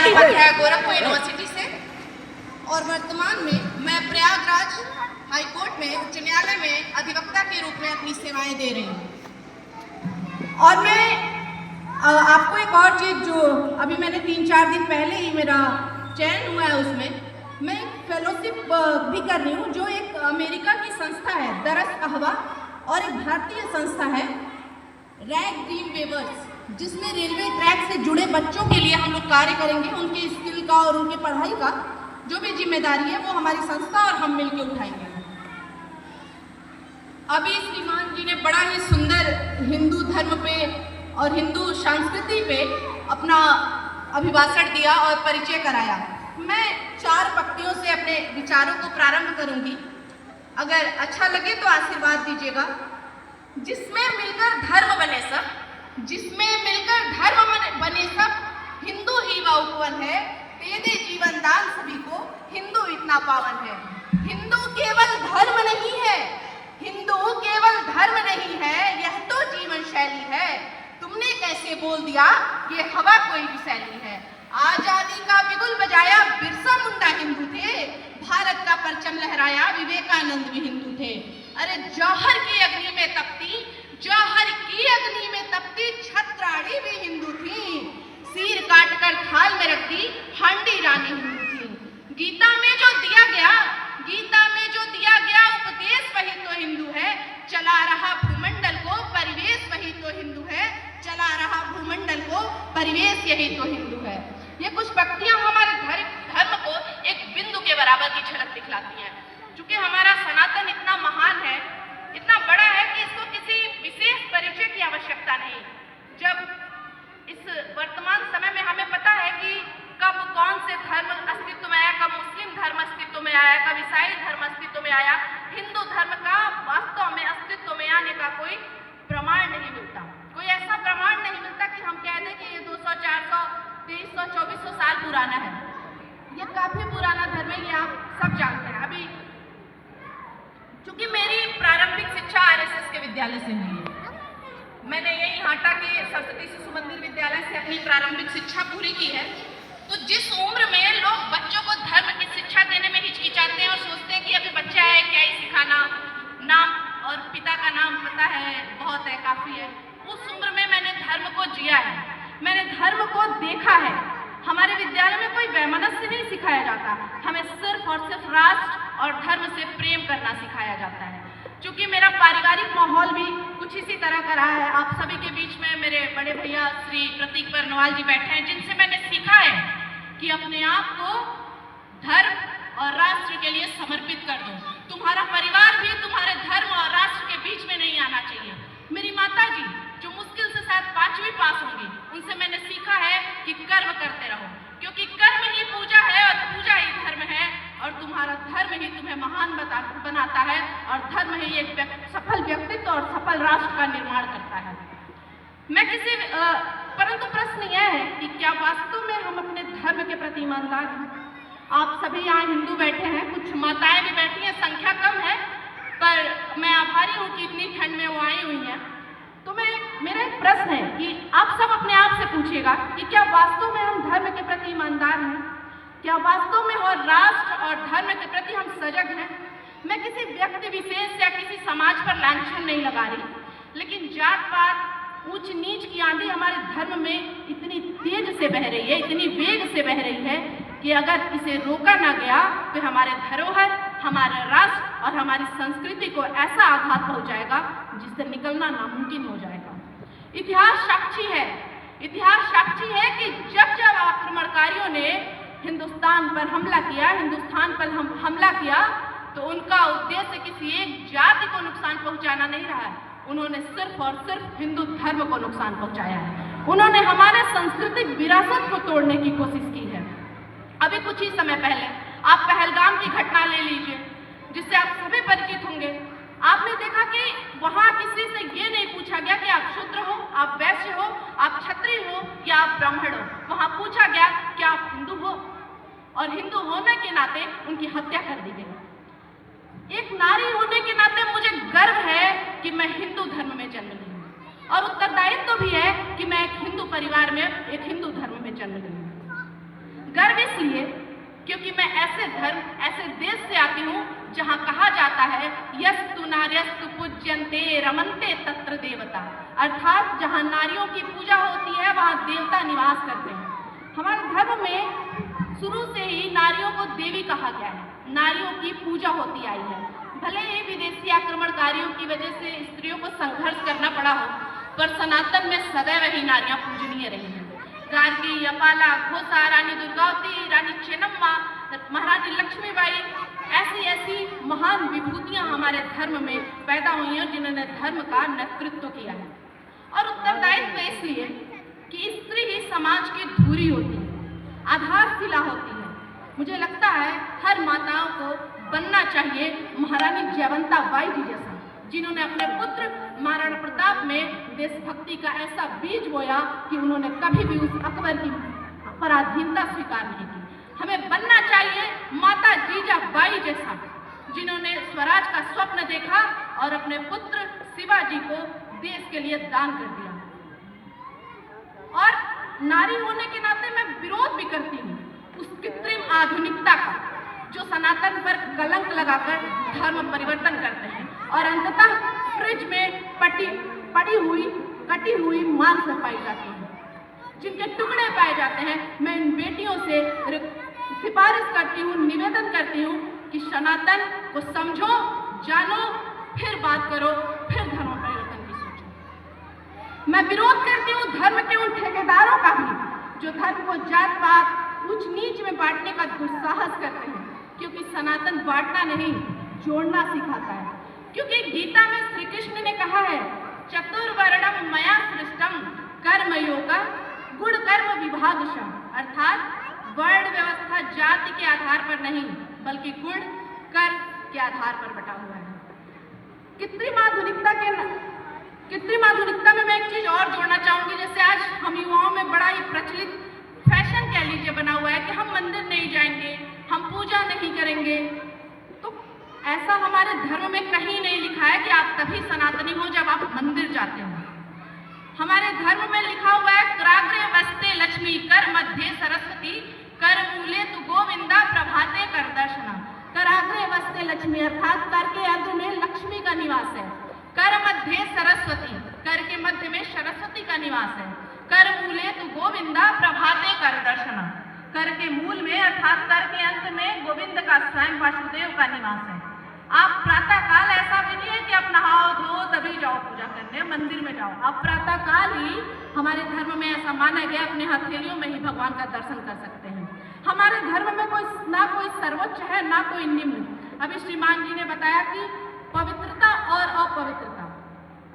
Upadhyay Gorakhpur university से और वर्तमान में मैं प्रयागराज हाईकोर्ट में उच्च न्यायालय में अधिवक्ता के रूप में अपनी सेवाएं दे रही हूँ। और मैं आपको एक और चीज़ जो अभी मैंने 3-4 दिन पहले ही मेरा चयन हुआ है उसमें मैं फेलोशिप भी कर रही हूँ जो एक अमेरिका की संस्था है दरस अहवा और एक भारतीय संस्था है रैग ड्रीम वेवर्स जिसमें रेलवे ट्रैक से जुड़े बच्चों के लिए हम लोग कार्य करेंगे। उनकी स्किल का और उनके पढ़ाई का जो भी जिम्मेदारी है वो हमारी संस्था और हम मिलकर उठाएंगे। अभी श्रीमान जी ने बड़ा ही सुंदर हिंदू धर्म पे और हिंदू संस्कृति पे अपना अभिभाषण दिया और परिचय कराया। मैं 4 पंक्तियों से अपने विचारों को प्रारंभ करूंगी। अगर अच्छा लगे तो आशीर्वाद दीजिएगा। जिसमें मिलकर धर्म बने सब, जिसमें मिलकर धर्म बने सब, हिंदू ही व उपवन है, दे दे जीवन दान सभी को, हिंदू इतना पावन है। हिंदू केवल धर्म नहीं है, हिंदू केवल धर्म नहीं है, यह तो जीवन शैली है। तुमने कैसे बोल दिया ये हवा कोई भी शैली है। आजादी का बिगुल बजाया बिरसा मुंडा हिंदू थे, भारत का परचम लहराया विवेकानंद भी हिंदू थे। अरे जौहर की अग्नि में तपती, जौहर की अग्नि में तपती छत्राड़ी भी हिंदू थी। सिर काटकर थाल में रख दी हांडी रानी हिंदू थी। गीता में जो दिया गया, गीता में जो दिया गया उपदेश वही तो हिंदू है। चला रहा भूमंडल को परिवेश वही तो हिंदू है। चला रहा भूमंडल को परिवेश यही तो हिंदू है। ये कुछ पंक्तियां हमारे धर्म को एक बिंदु के बराबर की झलक दिखलाती हैं। चूंकि हमारा सनातन इतना महान है, इतना बड़ा है कि इसको किसी विशेष परिचय की आवश्यकता नहीं। जब इस वर्तमान समय में हमें पता है कि कब कौन से धर्म अस्तित्व में आया, कब मुस्लिम धर्म अस्तित्व में आया, कब ईसाई धर्म अस्तित्व में आया, हिंदू धर्म का वास्तव में अस्तित्व में आने का कोई प्रमाण नहीं मिलता। कोई ऐसा प्रमाण नहीं मिलता कि हम कह दें कि ये 200, 400, 2300, 2400 साल पुराना है। ये काफी पुराना धर्म है, ये आप सब जानते हैं। अभी चूंकि मेरी प्रारंभिक शिक्षा आरएसएस के विद्यालय से हुई है, मैंने यही हाटा के सरस्वती शिशु मंदिर विद्यालय से अपनी प्रारंभिक शिक्षा पूरी की है। तो जिस उम्र में लोग बच्चों को धर्म की शिक्षा देने में हिचकिचाते हैं और सोचते हैं कि अभी बच्चा है क्या ही सिखाना, नाम और पिता का नाम पता है, बहुत है, काफी है, उस उम्र में मैंने धर्म को जिया है, मैंने धर्म को देखा है। हमारे विद्यालय में कोई वैमनस्य नहीं सिखाया जाता, हमें सिर्फ और सिर्फ राष्ट्र और धर्म से प्रेम करना सिखाया जाता है। चूंकि मेरा पारिवारिक माहौल भी कुछ इसी तरह का रहा है। आप सभी के बीच में मेरे बड़े भैया श्री प्रतीक बरनवाल जी बैठे हैं, जिनसे मैंने सीखा है कि अपने आप को धर्म और राष्ट्र के लिए समर्पित कर दो। तुम्हारा परिवार भी तुम्हारे धर्म और राष्ट्र के बीच में नहीं आना चाहिए। मेरी माता जी जो मुश्किल से शायद 5वीं पास होंगी, उनसे मैंने सीखा है कि कर्म करते रहो, क्योंकि कर्म ही पूजा है और पूजा ही धर्म है, और तुम्हारा धर्म ही तुम्हें महान बनाता है, और धर्म ही एक सफल व्यक्तित्व और सफल राष्ट्र का निर्माण करता है। मैं परंतु प्रश्न यह है कि क्या वास्तव में हम अपने धर्म के प्रति ईमानदार हैं? आप सभी यहाँ हिंदू बैठे हैं, कुछ माताएं भी बैठी हैं, संख्या कम है, पर मैं आभारी हूँ कि इतनी ठंड में वो आई हुई हैं। तो मेरा एक प्रश्न है कि आप सब अपने आप से पूछिएगा कि क्या वास्तव में हम धर्म के प्रति ईमानदार हैं? क्या वास्तव में और राष्ट्र और धर्म के प्रति हम सजग हैं? मैं किसी व्यक्ति विशेष या किसी समाज पर लांछन नहीं लगा रही, लेकिन जात पात, ऊंच नीच की आंधी हमारे धर्म में इतनी तेज से बह रही है, इतनी वेग से बह रही है कि अगर इसे रोका ना गया तो हमारे धरोहर, हमारे राष्ट्र और हमारी संस्कृति को ऐसा आघात पहुंचाएगा जिससे निकलना नामुमकिन हो जाएगा। इतिहास साक्षी है, इतिहास साक्षी है कि जब जब आक्रमणकारियों ने हिंदुस्तान पर हमला किया, हिंदुस्तान पर हमला किया, तो उनका उद्देश्य किसी एक जाति को नुकसान पहुंचाना नहीं रहा है, उन्होंने सिर्फ और सिर्फ हिंदू धर्म को नुकसान पहुंचाया है। उन्होंने हमारे सांस्कृतिक विरासत को तोड़ने की कोशिश की है। अभी कुछ ही समय पहले आप पहलगाम की घटना ले लीजिए, जिससे आप सभी परिचित होंगे। आपने देखा कि वहां किसी से ये नहीं पूछा गया कि आप शूद्र हो, आप वैश्य हो, आप क्षत्रिय हो या आप ब्राह्मण हो। वहां पूछा गया कि आप हिंदू हो, और हिंदू होने के नाते उनकी हत्या कर दी गई। एक नारी होने के नाते मुझे गर्व है कि मैं हिंदू धर्म में जन्म ली हूँ, और उत्तरदायित्व भी है कि मैं एक हिंदू परिवार में, एक हिंदू धर्म में जन्म ली हूँ। इसलिए क्योंकि मैं ऐसे धर्म, ऐसे देश से आती हूँ जहाँ कहा जाता है यस्तु नार्यस्तु पूज्यन्ते रमन्ते तत्र देवता, अर्थात जहाँ नारियों की पूजा होती है वहाँ देवता निवास करते हैं। हमारे धर्म में शुरू से ही नारियों को देवी कहा गया है, नारियों की पूजा होती आई है। भले ही विदेशी आक्रमणकारियों की वजह से स्त्रियों को संघर्ष करना पड़ा हो, पर सनातन में सदैव ही नारियां पूजनीय रही हैं। गार्गी, यपाला, घोषा, रानी दुर्गावती, रानी चेन्नम्मा, महारानी लक्ष्मीबाई, ऐसी ऐसी महान विभूतियां हमारे धर्म में पैदा हुई हैं जिन्होंने धर्म का नेतृत्व किया है। और उत्तरदायित्व इसलिए कि स्त्री ही समाज की धुरी होती है, आधारशिला होती है। मुझे लगता है हर माताओं को बनना चाहिए महारानी जयवंता बाई जी जैसा, जिन्होंने अपने पुत्र महाराणा प्रताप में देशभक्ति का ऐसा बीज बोया कि उन्होंने कभी भी उस अकबर की पराधीनता स्वीकार नहीं की। हमें बनना चाहिए माता जीजाबाई जैसा, जिन्होंने स्वराज का स्वप्न देखा और अपने पुत्र शिवाजी को देश के लिए दान कर दिया। और नारी होने के नाते मैं विरोध भी करती हूँ उस कृत्रिम आधुनिकता का, जो सनातन पर कलंक लगाकर धर्म परिवर्तन करते हैं और अंततः फ्रिज में कटी हुई मांस पाई जाती है, जिनके टुकड़े पाए जाते हैं। मैं इन बेटियों से सिफारिश करती हूँ, निवेदन करती हूँ कि सनातन को समझो, जानो, फिर बात करो, फिर धर्म परिवर्तन की सोचो। मैं विरोध करती हूँ धर्म के उन ठेकेदारों का भी जो धर्म को जात पात, ऊंच नीच में बांटने का दुस्साहस करते हैं, क्योंकि सनातन बांटना नहीं, जोड़ना सिखाता है। क्योंकि गीता में श्री कृष्ण ने कहा है चतुर्वर्णम मया सृष्टम कर्मयोगः गुण कर्म विभागशः, अर्थात वर्ण व्यवस्था जाति के आधार पर नहीं बल्कि गुण कर्म के आधार पर बटा हुआ है। कृत्रिम आधुनिकता में मैं एक चीज और जोड़ना चाहूंगी। जैसे आज हम युवाओं में बड़ा ही प्रचलित फैशन कह लीजिए बना हुआ है कि हम मंदिर नहीं जाएंगे, हम पूजा नहीं करेंगे। तो ऐसा हमारे धर्म में कहीं नहीं लिखा है कि आप तभी सनातनी हो जब आप मंदिर जाते हो। हमारे धर्म में लिखा हुआ है कराग्रे वस्ते लक्ष्मी कर मध्य सरस्वती कर मूले तु गोविंदा प्रभाते कर दर्शना। कराग्रे वस्ते लक्ष्मी अर्थात कर के अंत में लक्ष्मी का निवास है, कर मध्य सरस्वती, कर के मध्य में सरस्वती का निवास है, कर मूले तु गोविंदा प्रभाते कर दर्शना, कर के मूल में अर्थात कर के अंत में गोविंद का स्वयं वासुदेव का निवास है। आप प्रातः काल ऐसा भी नहीं है कि आप नहाओ धो तभी जाओ पूजा करने, मंदिर में जाओ। आप प्रातः काल ही हमारे धर्म में ऐसा माना गया अपने हथेलियों में ही भगवान का दर्शन कर सकते हैं। हमारे धर्म में ना कोई सर्वोच्च है ना कोई निम्न। अभी श्रीमान जी ने बताया कि पवित्रता और अपवित्रता,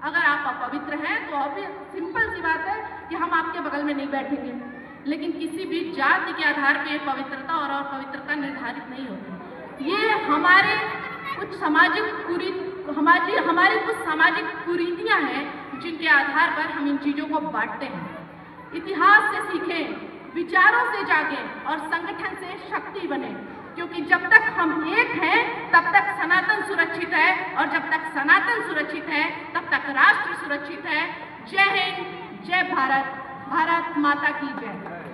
अगर आप अपवित्र हैं तो अभी सिंपल सी बात है कि हम आपके बगल में नहीं बैठेंगे, लेकिन किसी भी जाति के आधार पर पवित्रता और अपवित्रता निर्धारित नहीं होती। ये हमारी कुछ सामाजिक कुरीतियां हैं जिनके आधार पर हम इन चीजों को बांटते हैं। इतिहास से सीखें, विचारों से जागें और संगठन से शक्ति बने, क्योंकि जब तक हम एक हैं तब तक सनातन सुरक्षित है और जब तक सनातन सुरक्षित है तब तक राष्ट्र सुरक्षित है। जय हिंद, जय भारत, भारत माता की जय।